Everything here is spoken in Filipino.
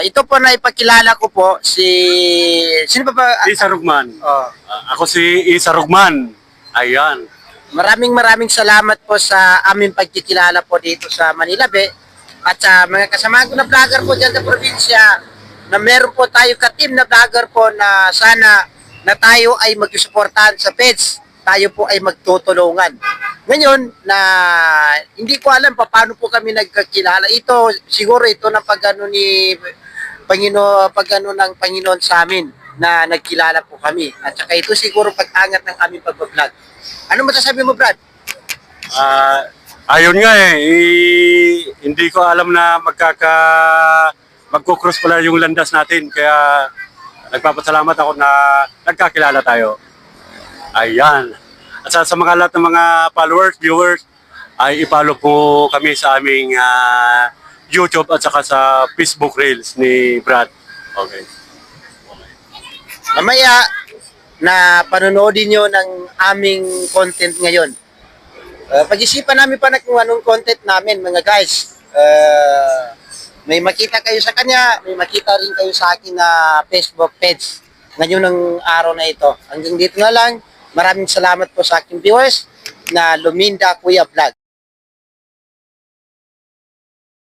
Ito po na ipakilala ko po si... Sino ba ba? Isa Rugman. Oh, Ako si Isa Rugman. Ayan. maraming salamat po sa aming pagkikilala po dito sa Manila Bay at sa mga kasama ko na vlogger po dyan sa probinsya na meron po tayo ka-team na vlogger po na sana na tayo ay magsusuportahan sa page. Tayo po ay magtutulungan. Ngayon na hindi ko alam paano po kami nagkakilala. Ito siguro ito na pagano ni pagano ng Panginoon sa amin na nagkilala po kami. At saka ito siguro pag-angat ng aming pag-vlog. Ano masasabi mo, Brad? Ayun nga hindi ko alam na magkukross pala yung landas natin. Kaya nagpapasalamat ako na nagkakilala tayo. Ayan. At sa mga lahat ng mga followers, viewers, ay i-follow po kami sa aming YouTube at saka sa Facebook Reels ni Brad. Okay. Mamaya na panonoodin nyo ng aming content ngayon. Pag-isipan namin pa na kung anong content namin, mga guys. May makita kayo sa kanya, may makita rin kayo sa akin na Facebook page ngayon ng araw na ito. Hanggang dito na lang. Maraming salamat po sa aking viewers na Luminda Kuya Vlog.